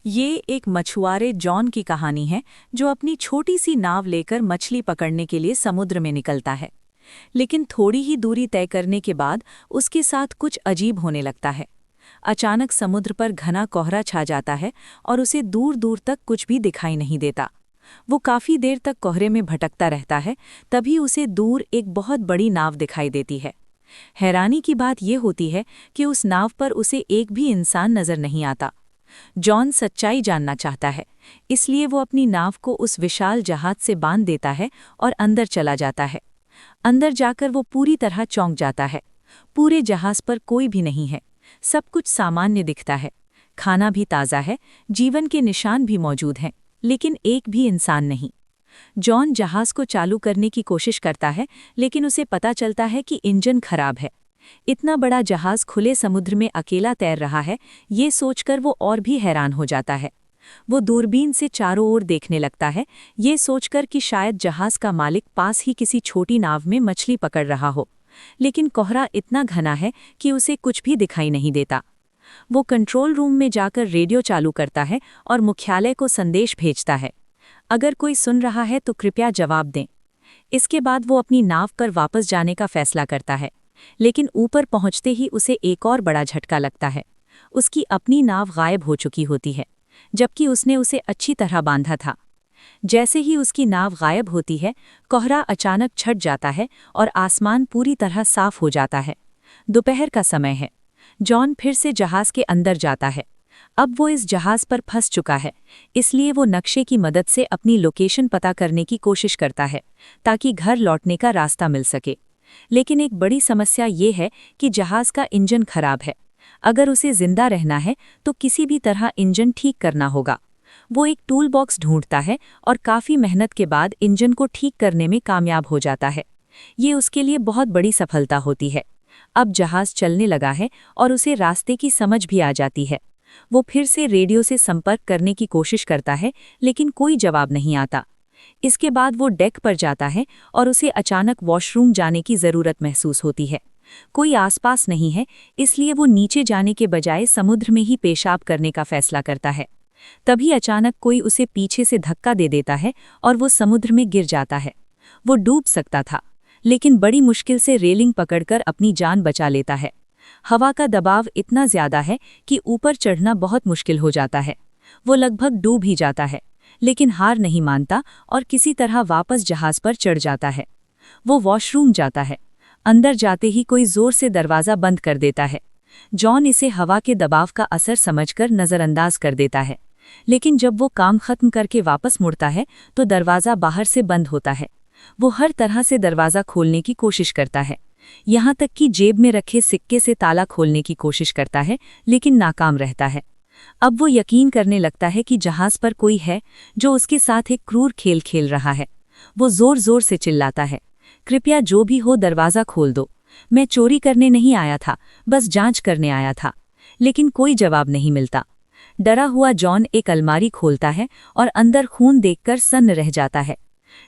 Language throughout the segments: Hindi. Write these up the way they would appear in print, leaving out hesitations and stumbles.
ये एक मछुआरे जॉन की कहानी है जो अपनी छोटी सी नाव लेकर मछली पकड़ने के लिए समुद्र में निकलता है। लेकिन थोड़ी ही दूरी तय करने के बाद उसके साथ कुछ अजीब होने लगता है। अचानक समुद्र पर घना कोहरा छा जाता है और उसे दूर दूर तक कुछ भी दिखाई नहीं देता। वो काफी देर तक कोहरे में भटकता रहता है, तभी उसे दूर एक बहुत बड़ी नाव दिखाई देती है। हैरानी की बात यह होती है कि उस नाव पर उसे एक भी इंसान नजर नहीं आता। जॉन सच्चाई जानना चाहता है, इसलिए वो अपनी नाव को उस विशाल जहाज से बांध देता है और अंदर चला जाता है। अंदर जाकर वो पूरी तरह चौंक जाता है। पूरे जहाज पर कोई भी नहीं है, सब कुछ सामान्य दिखता है। खाना भी ताज़ा है, जीवन के निशान भी मौजूद हैं, लेकिन एक भी इंसान नहीं। जॉन जहाज को चालू करने की कोशिश करता है, लेकिन उसे पता चलता है कि इंजन खराब है। इतना बड़ा जहाज खुले समुद्र में अकेला तैर रहा है, ये सोचकर वो और भी हैरान हो जाता है। वो दूरबीन से चारों ओर देखने लगता है, ये सोचकर कि शायद जहाज का मालिक पास ही किसी छोटी नाव में मछली पकड़ रहा हो। लेकिन कोहरा इतना घना है कि उसे कुछ भी दिखाई नहीं देता। वो कंट्रोल रूम में जाकर रेडियो चालू करता है और मुख्यालय को संदेश भेजता है, अगर कोई सुन रहा है तो कृपया जवाब दें। इसके बाद वो अपनी नाव पर वापस जाने का फैसला करता है, लेकिन ऊपर पहुंचते ही उसे एक और बड़ा झटका लगता है। उसकी अपनी नाव गायब हो चुकी होती है, जबकि उसने उसे अच्छी तरह बांधा था। जैसे ही उसकी नाव गायब होती है, कोहरा अचानक छट जाता है और आसमान पूरी तरह साफ हो जाता है। दोपहर का समय है। जॉन फिर से जहाज के अंदर जाता है। अब वो इस जहाज पर फंस चुका है, इसलिए वो नक्शे की मदद से अपनी लोकेशन पता करने की कोशिश करता है, ताकि घर लौटने का रास्ता मिल सके। लेकिन एक बड़ी समस्या ये है कि जहाज का इंजन खराब है। अगर उसे जिंदा रहना है तो किसी भी तरह इंजन ठीक करना होगा। वो एक टूल बॉक्स ढूंढता है और काफ़ी मेहनत के बाद इंजन को ठीक करने में कामयाब हो जाता है। ये उसके लिए बहुत बड़ी सफलता होती है। अब जहाज चलने लगा है और उसे रास्ते की समझ भी आ जाती है। वो फिर से रेडियो से संपर्क करने की कोशिश करता है, लेकिन कोई जवाब नहीं आता। इसके बाद वो डेक पर जाता है और उसे अचानक वॉशरूम जाने की ज़रूरत महसूस होती है। कोई आसपास नहीं है, इसलिए वो नीचे जाने के बजाय समुद्र में ही पेशाब करने का फैसला करता है। तभी अचानक कोई उसे पीछे से धक्का दे देता है और वो समुद्र में गिर जाता है। वो डूब सकता था, लेकिन बड़ी मुश्किल से रेलिंग पकड़कर अपनी जान बचा लेता है। हवा का दबाव इतना ज़्यादा है कि ऊपर चढ़ना बहुत मुश्किल हो जाता है। वो लगभग डूब ही जाता है, लेकिन हार नहीं मानता और किसी तरह वापस जहाज पर चढ़ जाता है। वो वॉशरूम जाता है। अंदर जाते ही कोई जोर से दरवाज़ा बंद कर देता है। जॉन इसे हवा के दबाव का असर समझकर नज़रअंदाज कर देता है, लेकिन जब वो काम खत्म करके वापस मुड़ता है तो दरवाज़ा बाहर से बंद होता है। वो हर तरह से दरवाज़ा खोलने की कोशिश करता है, यहाँ तक कि जेब में रखे सिक्के से ताला खोलने की कोशिश करता है, लेकिन नाकाम रहता है। अब वो यकीन करने लगता है कि जहाज पर कोई है जो उसके साथ एक क्रूर खेल खेल रहा है। वो जोर जोर से चिल्लाता है, कृपया जो भी हो दरवाज़ा खोल दो, मैं चोरी करने नहीं आया था, बस जांच करने आया था। लेकिन कोई जवाब नहीं मिलता। डरा हुआ जॉन एक अलमारी खोलता है और अंदर खून देखकर सन्न रह जाता है।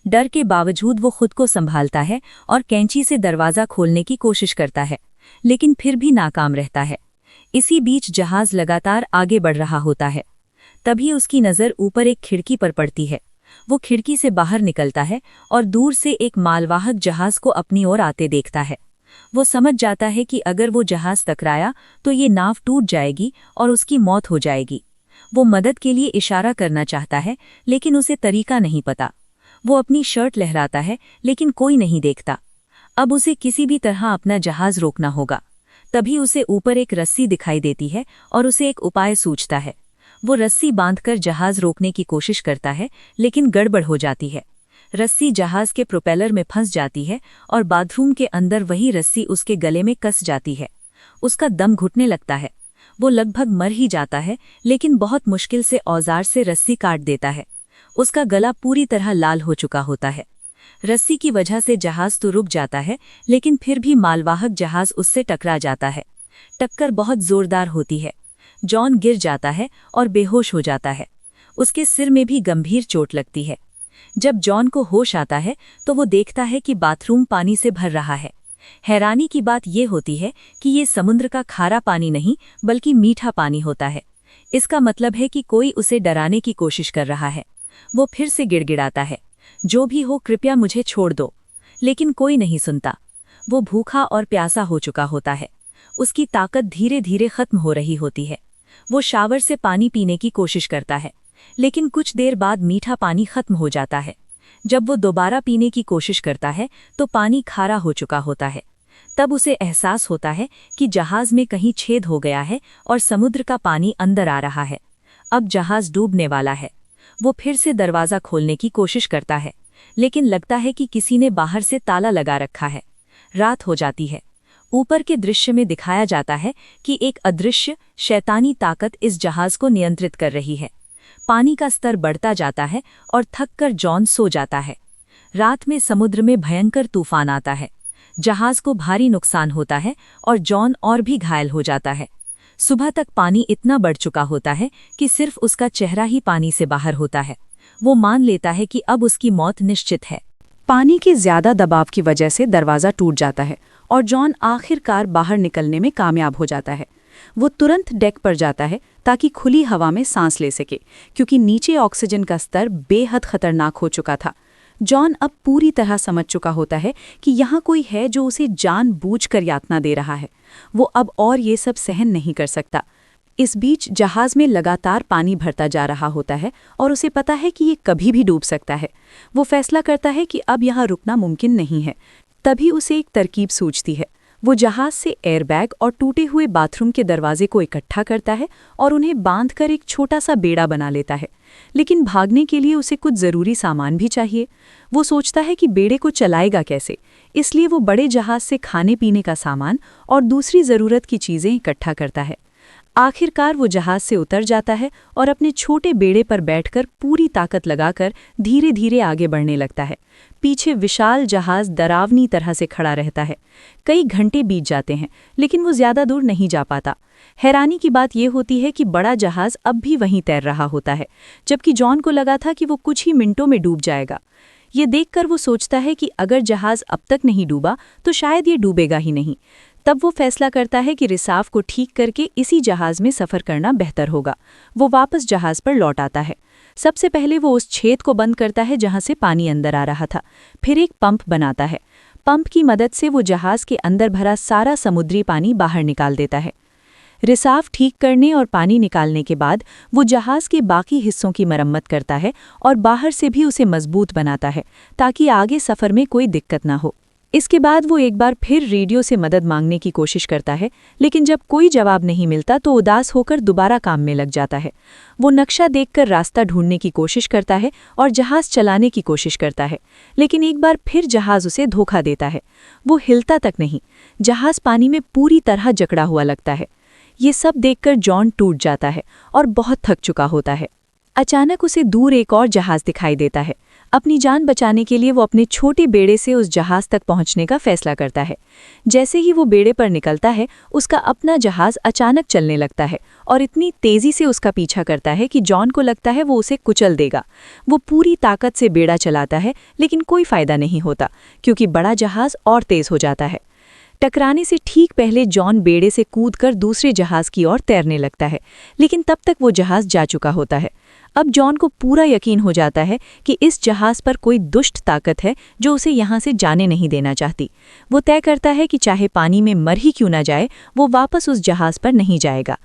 डर के बावजूद वो खुद को संभालता है और कैंची से दरवाज़ा खोलने की कोशिश करता है, लेकिन फिर भी नाकाम रहता है। इसी बीच जहाज लगातार आगे बढ़ रहा होता है। तभी उसकी नज़र ऊपर एक खिड़की पर पड़ती है। वो खिड़की से बाहर निकलता है और दूर से एक मालवाहक जहाज को अपनी ओर आते देखता है। वो समझ जाता है कि अगर वो जहाज टकराया तो ये नाव टूट जाएगी और उसकी मौत हो जाएगी। वो मदद के लिए इशारा करना चाहता है, लेकिन उसे तरीका नहीं पता। वो अपनी शर्ट लहराता है, लेकिन कोई नहीं देखता। अब उसे किसी भी तरह अपना जहाज रोकना होगा। तभी उसे ऊपर एक रस्सी दिखाई देती है और उसे एक उपाय सूझता है। वो रस्सी बांधकर जहाज रोकने की कोशिश करता है, लेकिन गड़बड़ हो जाती है। रस्सी जहाज के प्रोपेलर में फंस जाती है और बाथरूम के अंदर वही रस्सी उसके गले में कस जाती है। उसका दम घुटने लगता है। वो लगभग मर ही जाता है, लेकिन बहुत मुश्किल से औजार से रस्सी काट देता है। उसका गला पूरी तरह लाल हो चुका होता है। रस्सी की वजह से जहाज तो रुक जाता है, लेकिन फिर भी मालवाहक जहाज उससे टकरा जाता है। टक्कर बहुत जोरदार होती है। जॉन गिर जाता है और बेहोश हो जाता है। उसके सिर में भी गंभीर चोट लगती है। जब जॉन को होश आता है तो वो देखता है कि बाथरूम पानी से भर रहा है। हैरानी की बात यह होती है कि ये समुद्र का खारा पानी नहीं, बल्कि मीठा पानी होता है। इसका मतलब है कि कोई उसे डराने की कोशिश कर रहा है। वो फिर से गिड़गिड़ाता है, जो भी हो कृपया मुझे छोड़ दो। लेकिन कोई नहीं सुनता। वो भूखा और प्यासा हो चुका होता है। उसकी ताकत धीरे धीरे खत्म हो रही होती है। वो शावर से पानी पीने की कोशिश करता है, लेकिन कुछ देर बाद मीठा पानी खत्म हो जाता है। जब वो दोबारा पीने की कोशिश करता है तो पानी खारा हो चुका होता है। तब उसे एहसास होता है कि जहाज में कहीं छेद हो गया है और समुद्र का पानी अंदर आ रहा है। अब जहाज डूबने वाला है। वो फिर से दरवाज़ा खोलने की कोशिश करता है, लेकिन लगता है कि किसी ने बाहर से ताला लगा रखा है। रात हो जाती है। ऊपर के दृश्य में दिखाया जाता है कि एक अदृश्य शैतानी ताकत इस जहाज को नियंत्रित कर रही है। पानी का स्तर बढ़ता जाता है और थककर जॉन सो जाता है। रात में समुद्र में भयंकर तूफान आता है। जहाज को भारी नुकसान होता है और जॉन और भी घायल हो जाता है। सुबह तक पानी इतना बढ़ चुका होता है कि सिर्फ उसका चेहरा ही पानी से बाहर होता है। वो मान लेता है कि अब उसकी मौत निश्चित है। पानी के ज्यादा दबाव की वजह से दरवाज़ा टूट जाता है और जॉन आखिरकार बाहर निकलने में कामयाब हो जाता है। वो तुरंत डेक पर जाता है ताकि खुली हवा में सांस ले सके, क्योंकि नीचे ऑक्सीजन का स्तर बेहद खतरनाक हो चुका था। जॉन अब पूरी तरह समझ चुका होता है कि यहाँ कोई है जो उसे जानबूझकर यातना दे रहा है। वो अब और ये सब सहन नहीं कर सकता। इस बीच जहाज में लगातार पानी भरता जा रहा होता है और उसे पता है कि ये कभी भी डूब सकता है। वो फैसला करता है कि अब यहाँ रुकना मुमकिन नहीं है। तभी उसे एक तरकीब सूझती है। वो जहाज से एयरबैग और टूटे हुए बाथरूम के दरवाजे को इकट्ठा करता है और उन्हें बांधकर एक छोटा सा बेड़ा बना लेता है। लेकिन भागने के लिए उसे कुछ ज़रूरी सामान भी चाहिए। वो सोचता है कि बेड़े को चलाएगा कैसे, इसलिए वो बड़े जहाज से खाने पीने का सामान और दूसरी ज़रूरत की चीज़ें इकट्ठा करता है। आखिरकार वो जहाज से उतर जाता है और अपने छोटे बेड़े पर बैठकर पूरी ताकत लगाकर धीरे धीरे आगे बढ़ने लगता है। पीछे विशाल जहाज डरावनी तरह से खड़ा रहता है। कई घंटे बीत जाते हैं, लेकिन वो ज़्यादा दूर नहीं जा पाता। हैरानी की बात यह होती है कि बड़ा जहाज अब भी वहीं तैर रहा होता है, जबकि जॉन को लगा था कि वो कुछ ही मिनटों में डूब जाएगा। ये देखकर वो सोचता है कि अगर जहाज अब तक नहीं डूबा तो शायद ये डूबेगा ही नहीं। तब वो फैसला करता है कि रिसाव को ठीक करके इसी जहाज में सफ़र करना बेहतर होगा। वो वापस जहाज पर लौट आता है। सबसे पहले वो उस छेद को बंद करता है जहां से पानी अंदर आ रहा था। फिर एक पंप बनाता है। पंप की मदद से वो जहाज के अंदर भरा सारा समुद्री पानी बाहर निकाल देता है। रिसाव ठीक करने और पानी निकालने के बाद वो जहाज के बाकी हिस्सों की मरम्मत करता है और बाहर से भी उसे मजबूत बनाता है ताकि आगे सफ़र में कोई दिक्कत ना हो। इसके बाद वो एक बार फिर रेडियो से मदद मांगने की कोशिश करता है, लेकिन जब कोई जवाब नहीं मिलता तो उदास होकर दोबारा काम में लग जाता है। वो नक्शा देखकर रास्ता ढूंढने की कोशिश करता है और जहाज चलाने की कोशिश करता है, लेकिन एक बार फिर जहाज उसे धोखा देता है। वो हिलता तक नहीं। जहाज पानी में पूरी तरह जकड़ा हुआ लगता है। ये सब देखकर जॉन टूट जाता है और बहुत थक चुका होता है। अचानक उसे दूर एक और जहाज दिखाई देता है। अपनी जान बचाने के लिए वो अपने छोटे बेड़े से उस जहाज तक पहुंचने का फैसला करता है। जैसे ही वो बेड़े पर निकलता है, उसका अपना जहाज अचानक चलने लगता है और इतनी तेजी से उसका पीछा करता है कि जॉन को लगता है वो उसे कुचल देगा। वो पूरी ताकत से बेड़ा चलाता है, लेकिन कोई फायदा नहीं होता क्योंकि बड़ा जहाज और तेज हो जाता है। टकराने से ठीक पहले जॉन बेड़े से कूदकर दूसरे जहाज की ओर तैरने लगता है, लेकिन तब तक वो जहाज जा चुका होता है। अब जॉन को पूरा यकीन हो जाता है कि इस जहाज पर कोई दुष्ट ताकत है जो उसे यहाँ से जाने नहीं देना चाहती। वो तय करता है कि चाहे पानी में मर ही क्यों ना जाए, वो वापस उस जहाज पर नहीं जाएगा।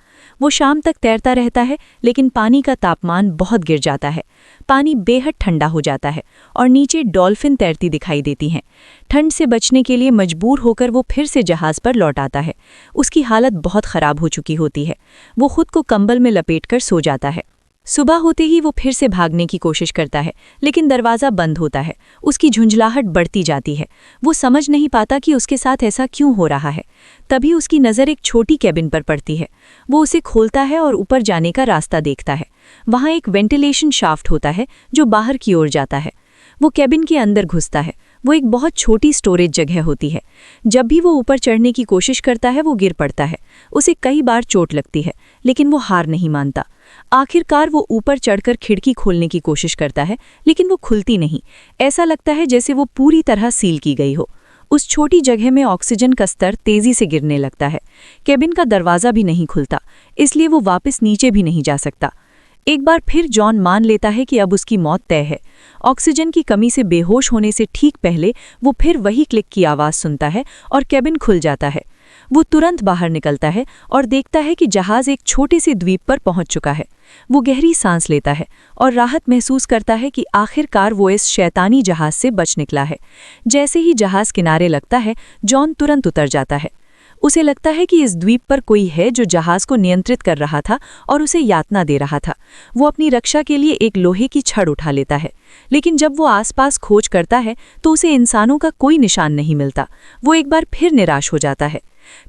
वो शाम तक तैरता रहता है, लेकिन पानी का तापमान बहुत गिर जाता है। पानी बेहद ठंडा हो जाता है और नीचे डॉल्फिन तैरती दिखाई देती हैं। ठंड से बचने के लिए मजबूर होकर वो फिर से जहाज पर लौट आता है। उसकी हालत बहुत खराब हो चुकी होती है। वो खुद को कंबल में लपेटकर सो जाता है। सुबह होते ही वो फिर से भागने की कोशिश करता है, लेकिन दरवाज़ा बंद होता है। उसकी झुंझलाहट बढ़ती जाती है। वो समझ नहीं पाता कि उसके साथ ऐसा क्यों हो रहा है। तभी उसकी नज़र एक छोटी कैबिन पर पड़ती है। वो उसे खोलता है और ऊपर जाने का रास्ता देखता है। वहाँ एक वेंटिलेशन शाफ्ट होता है जो बाहर की ओर जाता है। वो कैबिन के अंदर घुसता है। वो एक बहुत छोटी स्टोरेज जगह होती है। जब भी वो ऊपर चढ़ने की कोशिश करता है, वो गिर पड़ता है। उसे कई बार चोट लगती है, लेकिन वो हार नहीं मानता। आखिरकार वो ऊपर चढ़कर खिड़की खोलने की कोशिश करता है, लेकिन वो खुलती नहीं। ऐसा लगता है जैसे वो पूरी तरह सील की गई हो। उस छोटी जगह में ऑक्सीजन का स्तर तेजी से गिरने लगता है। केबिन का दरवाज़ा भी नहीं खुलता, इसलिए वो वापस नीचे भी नहीं जा सकता। एक बार फिर जॉन मान लेता है कि अब उसकी मौत तय है। ऑक्सीजन की कमी से बेहोश होने से ठीक पहले वो फिर वही क्लिक की आवाज़ सुनता है और केबिन खुल जाता है। वो तुरंत बाहर निकलता है और देखता है कि जहाज़ एक छोटे से द्वीप पर पहुंच चुका है। वो गहरी सांस लेता है और राहत महसूस करता है कि आखिरकार वो इस शैतानी जहाज़ से बच निकला है। जैसे ही जहाज़ किनारे लगता है, जॉन तुरंत उतर जाता है। उसे लगता है कि इस द्वीप पर कोई है जो जहाज़ को नियंत्रित कर रहा था और उसे यातना दे रहा था। वो अपनी रक्षा के लिए एक लोहे की छड़ उठा लेता है, लेकिन जब वो आसपास खोज करता है तो उसे इंसानों का कोई निशान नहीं मिलता। वो एक बार फिर निराश हो जाता है।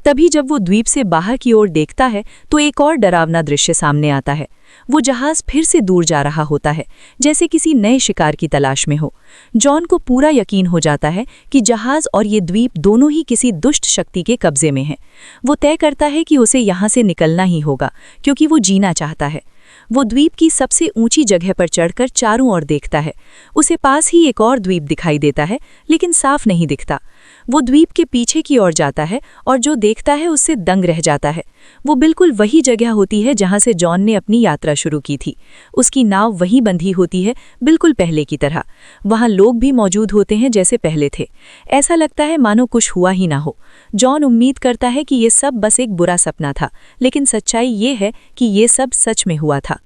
तभी जब वो द्वीप से बाहर की ओर देखता है तो एक और डरावना दृश्य सामने आता है। वो जहाज़ फिर से दूर जा रहा होता है, जैसे किसी नए शिकार की तलाश में हो। जॉन को पूरा यकीन हो जाता है कि जहाज़ और ये द्वीप दोनों ही किसी दुष्ट शक्ति के कब्जे में हैं। वो तय करता है कि उसे यहाँ से निकलना ही होगा, क्योंकि वो जीना चाहता है। वो द्वीप की सबसे ऊंची जगह पर चढ़कर चारों ओर देखता है। उसे पास ही एक और द्वीप दिखाई देता है, लेकिन साफ नहीं दिखता। वो द्वीप के पीछे की ओर जाता है और जो देखता है उससे दंग रह जाता है। वो बिल्कुल वही जगह होती है जहां से जॉन ने अपनी यात्रा शुरू की थी। उसकी नाव वहीं बंधी होती है, बिल्कुल पहले की तरह। वहां लोग भी मौजूद होते हैं जैसे पहले थे। ऐसा लगता है मानो कुछ हुआ ही ना हो। जॉन उम्मीद करता है कि ये सब बस एक बुरा सपना था, लेकिन सच्चाई ये है कि ये सब सच में हुआ था।